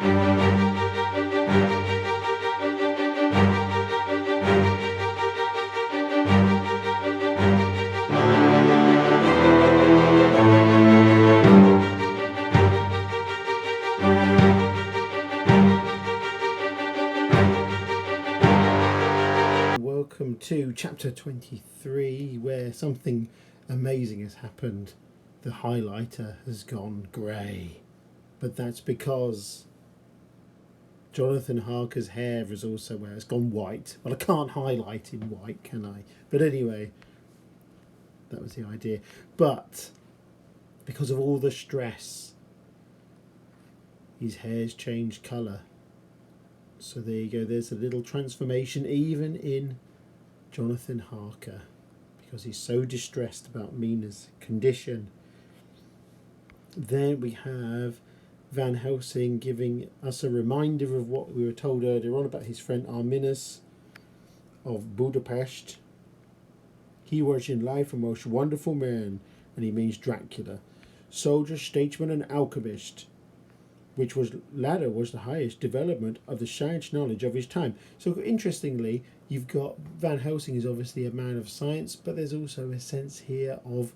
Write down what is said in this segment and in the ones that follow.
Welcome to chapter 23, where something amazing has happened. The highlighter has gone grey, but that's because Jonathan Harker's hair is also where it's gone white. Well, I can't highlight in white, can I? But anyway, that was the idea. But because of all the stress, his hair's changed colour. So there you go, there's a little transformation even in Jonathan Harker, because he's so distressed about Mina's condition. Then we have Van Helsing giving us a reminder of what we were told earlier on about his friend Arminus of Budapest. He was in life a most wonderful man, and he means Dracula, soldier, statesman and alchemist, which was latter was the highest development of the science knowledge of his time. So interestingly, you've got Van Helsing is obviously a man of science, but there's also a sense here of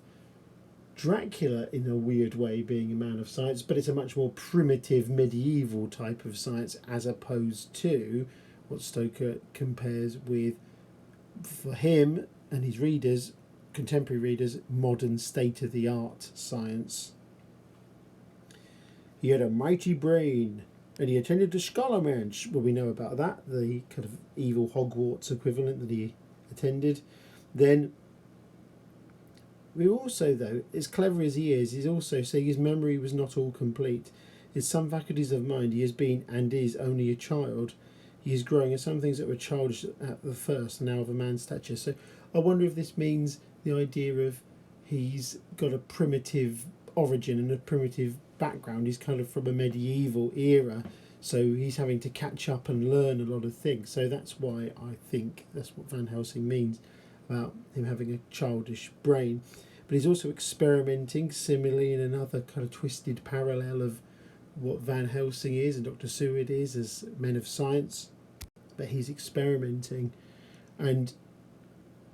Dracula in a weird way being a man of science, but it's a much more primitive medieval type of science as opposed to what Stoker compares with, for him and his readers, contemporary readers, modern state-of-the-art science. He had a mighty brain, and he attended the Scholar Manse. Well, we know about that, the kind of evil Hogwarts equivalent that he attended. Then, we also, though, as clever as he is, he's also saying his memory was not all complete. In some faculties of mind, he has been and is only a child. He is growing, and some things that were childish at the first are now of a man's stature. So, I wonder if this means the idea of he's got a primitive origin and a primitive background. He's kind of from a medieval era, so he's having to catch up and learn a lot of things. So that's why I think that's what Van Helsing means about him having a childish brain. But he's also experimenting, similarly in another kind of twisted parallel of what Van Helsing is and Dr. Seward is as men of science. But he's experimenting, and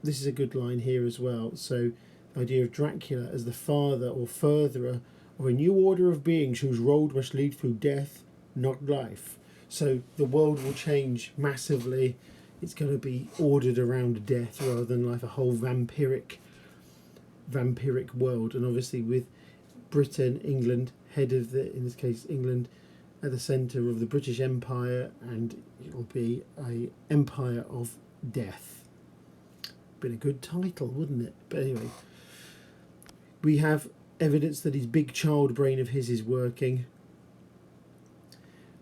this is a good line here as well. So the idea of Dracula as the father or furtherer of a new order of beings whose road must lead through death, not life. So the world will change massively. It's going to be ordered around death rather than like a whole vampiric world. And obviously with Britain, England, head of the, in this case England, at the centre of the British Empire, and it'll be a empire of death. Been a good title, wouldn't it? But anyway, we have evidence that his big child brain of his is working,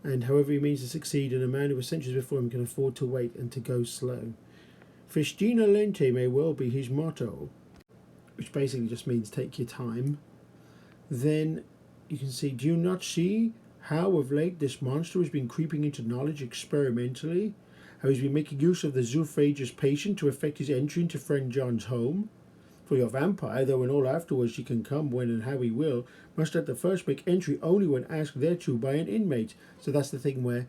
and however he means to succeed, and a man who was centuries before him can afford to wait and to go slow. Festina lente may well be his motto, which basically just means take your time. Then you can see, do you not see how of late this monster has been creeping into knowledge experimentally? How he's been making use of the zoophagus patient to effect his entry into friend John's home? For your vampire, though in all afterwards he can come when and how he will, must at the first make entry only when asked thereto by an inmate. So that's the thing where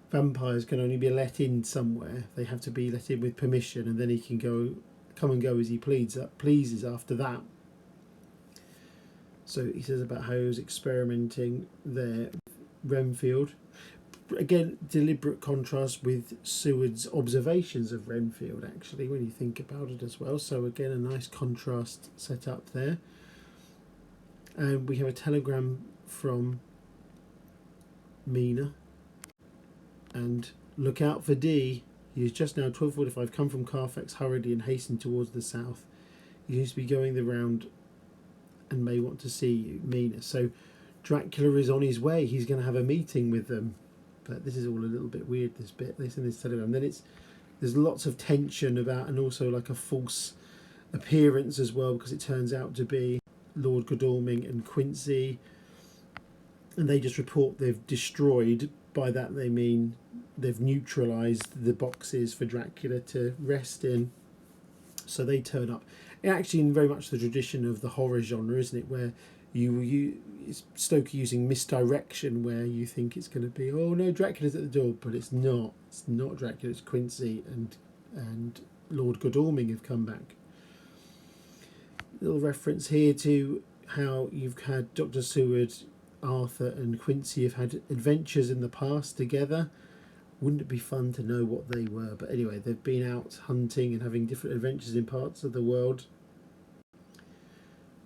vampires can only be let in somewhere. They have to be let in with permission, and then he can come and go as he pleases after that. So he says about how he was experimenting there, Renfield. Again, deliberate contrast with Seward's observations of Renfield, actually, when you think about it as well. So again, a nice contrast set up there. And we have a telegram from Mina. And look out for D. He is just now 12:45, come from Carfax hurriedly and hastened towards the south. He seems to be going the round and may want to see you, Mina. So Dracula is on his way. He's going to have a meeting with them. But this is all a little bit weird, this bit, this in this telegram. Then there's lots of tension about, and also like a false appearance as well, because it turns out to be Lord Godalming and Quincy, and they just report they've destroyed. By that they mean they've neutralised the boxes for Dracula to rest in. So they turn up. Actually, in very much the tradition of the horror genre, isn't it, where It's Stoker using misdirection where you think it's going to be, oh no, Dracula's at the door, but it's not. It's not Dracula. It's Quincy and Lord Godalming have come back. Little reference here to how you've had Dr. Seward, Arthur and Quincy have had adventures in the past together. Wouldn't it be fun to know what they were? But anyway, they've been out hunting and having different adventures in parts of the world.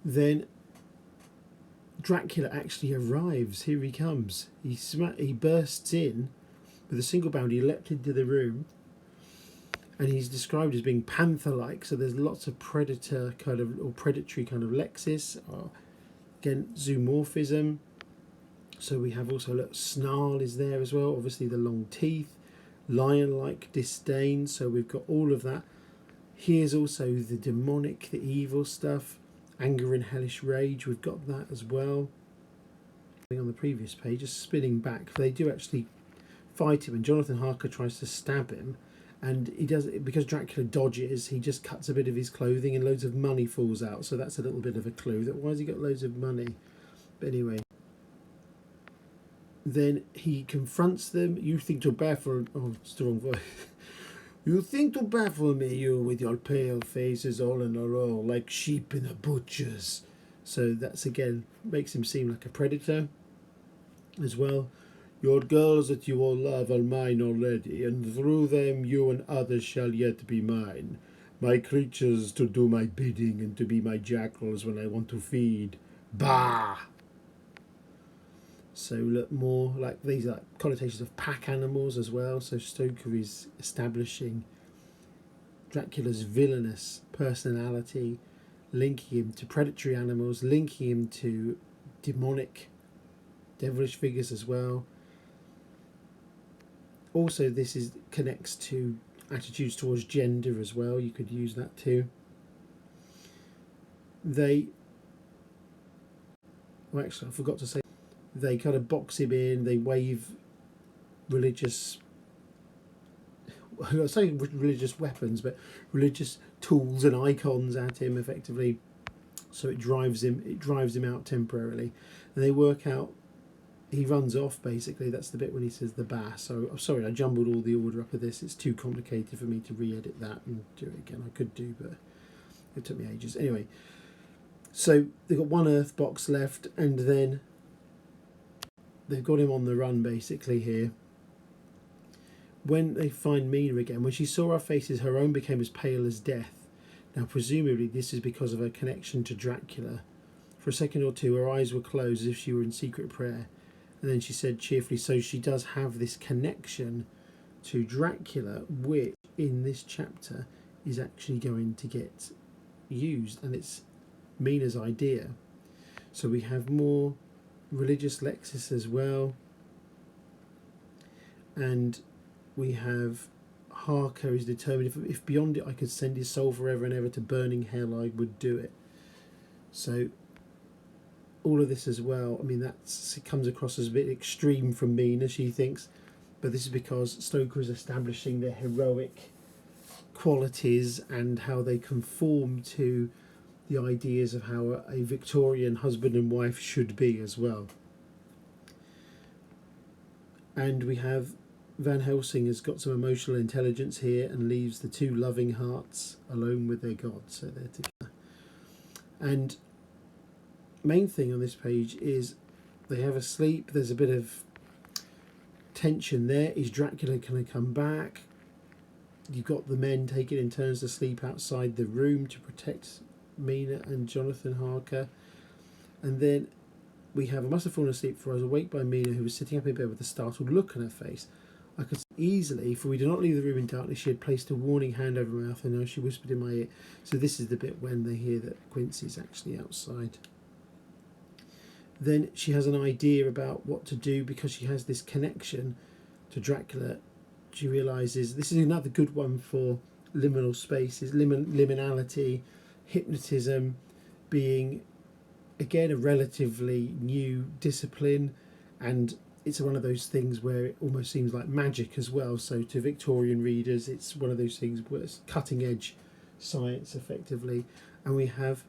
Then Dracula actually arrives. Here he comes. He bursts in with a single bound. He leapt into the room, and he's described as being panther-like. So there's lots of predator kind of, or predatory kind of lexis. Again, zoomorphism. So we have also, look, snarl is there as well. Obviously the long teeth, lion-like disdain. So we've got all of that. Here's also the demonic, the evil stuff. Anger and hellish rage, we've got that as well. On the previous page, just spinning back, they do actually fight him, and Jonathan Harker tries to stab him, and he does it because Dracula dodges. He just cuts a bit of his clothing, and loads of money falls out. So that's a little bit of a clue that why has he got loads of money? But anyway, then he confronts them. You think to baffle? Oh, it's the wrong voice. You think to baffle me, you with your pale faces all in a row, like sheep in a butcher's. So that's again, makes him seem like a predator as well. Your girls that you all love are mine already, and through them you and others shall yet be mine. My creatures to do my bidding and to be my jackals when I want to feed. Bah! So look, more like these are connotations of pack animals as well. So Stoker is establishing Dracula's villainous personality, linking him to predatory animals, linking him to demonic, devilish figures as well. Also, this connects to attitudes towards gender as well. You could use that too. Well, actually, I forgot to say, they kind of box him in, they wave religious, I'm not saying religious weapons, but religious tools and icons at him effectively. So it drives him out temporarily. And they work out, he runs off basically. That's the bit when he says the bah. So I'm sorry, I jumbled all the order up of this. It's too complicated for me to re-edit that and do it again. I could do, but it took me ages. Anyway, so they've got one earth box left, and then they've got him on the run basically here. When they find Mina again, when she saw our faces, her own became as pale as death. Now presumably this is because of her connection to Dracula. For a second or two her eyes were closed as if she were in secret prayer, and then she said cheerfully, so she does have this connection to Dracula, which in this chapter is actually going to get used, and it's Mina's idea. So we have more religious lexis as well, and we have Harker is determined, if beyond it I could send his soul forever and ever to burning hell, I would do it. So all of this as well, I mean, it comes across as a bit extreme from Mina, she thinks, but this is because Stoker is establishing their heroic qualities and how they conform to the ideas of how a Victorian husband and wife should be as well. And we have Van Helsing has got some emotional intelligence here and leaves the two loving hearts alone with their god. So they're together. And main thing on this page is they have a sleep. There's a bit of tension there. Is Dracula going to come back? You've got the men taking in turns to sleep outside the room to protect Mina and Jonathan Harker. And then we have, I must have fallen asleep, for I was awake by Mina, who was sitting up in bed with a startled look on her face. I could easily, for we did not leave the room in darkness, she had placed a warning hand over my mouth, and now she whispered in my ear. So this is the bit when they hear that Quincy's actually outside. Then she has an idea about what to do because she has this connection to Dracula. She realises this is another good one for liminal spaces, liminality, hypnotism being again a relatively new discipline, and it's one of those things where it almost seems like magic as well. So to Victorian readers, it's one of those things where it's cutting edge science effectively. And we have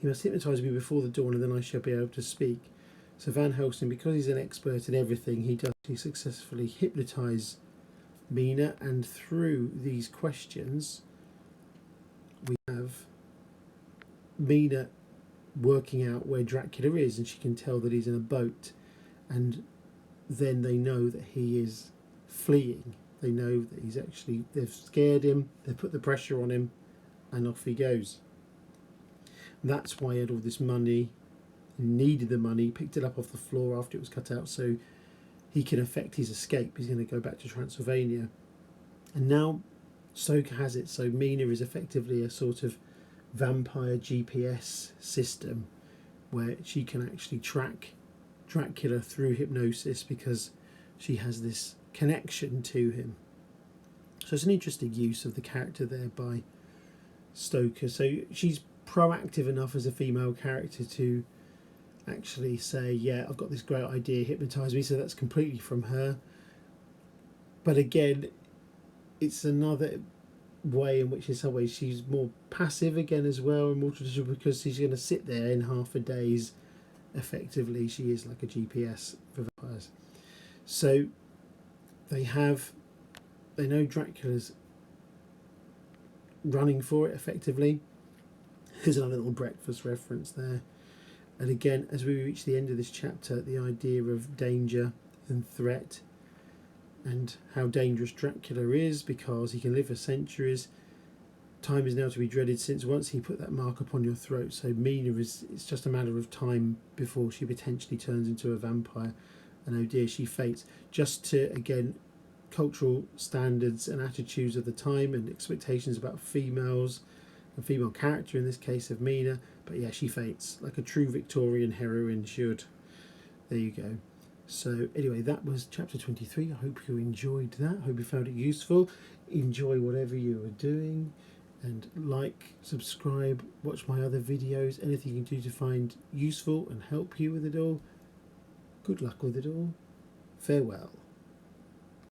You must hypnotise me before the dawn, and then I shall be able to speak. So Van Helsing, because he's an expert in everything, he does successfully hypnotise Mina, and through these questions we have Mina working out where Dracula is, and she can tell that he's in a boat, and then they know that he is fleeing. They know that he's actually, they've scared him, they've put the pressure on him, and off he goes. And that's why he had all this money, needed the money, picked it up off the floor after it was cut out so he can effect his escape. He's going to go back to Transylvania. And now Stoker has it, so Mina is effectively a sort of vampire GPS system where she can actually track Dracula through hypnosis because she has this connection to him. So it's an interesting use of the character there by Stoker. So she's proactive enough as a female character to actually say, yeah, I've got this great idea, hypnotise me. So that's completely from her. But again, it's another way in which in some ways she's more passive again as well, and more traditional, because she's going to sit there in half a day's, effectively she is like a GPS for vampires. So they know Dracula's running for it effectively. Here's another little breakfast reference there. And again, as we reach the end of this chapter, the idea of danger and threat, and how dangerous Dracula is because he can live for centuries. Time is now to be dreaded, since once he put that mark upon your throat. So Mina it's just a matter of time before she potentially turns into a vampire. And oh dear, she faints. Just to, again, cultural standards and attitudes of the time and expectations about females, a female character in this case of Mina. But yeah, she faints like a true Victorian heroine should. There you go. So anyway, that was chapter 23. I hope you enjoyed that. I hope you found it useful. Enjoy whatever you are doing, and like, subscribe, watch my other videos, anything you can do to find useful and help you with it all. Good luck with it all. Farewell.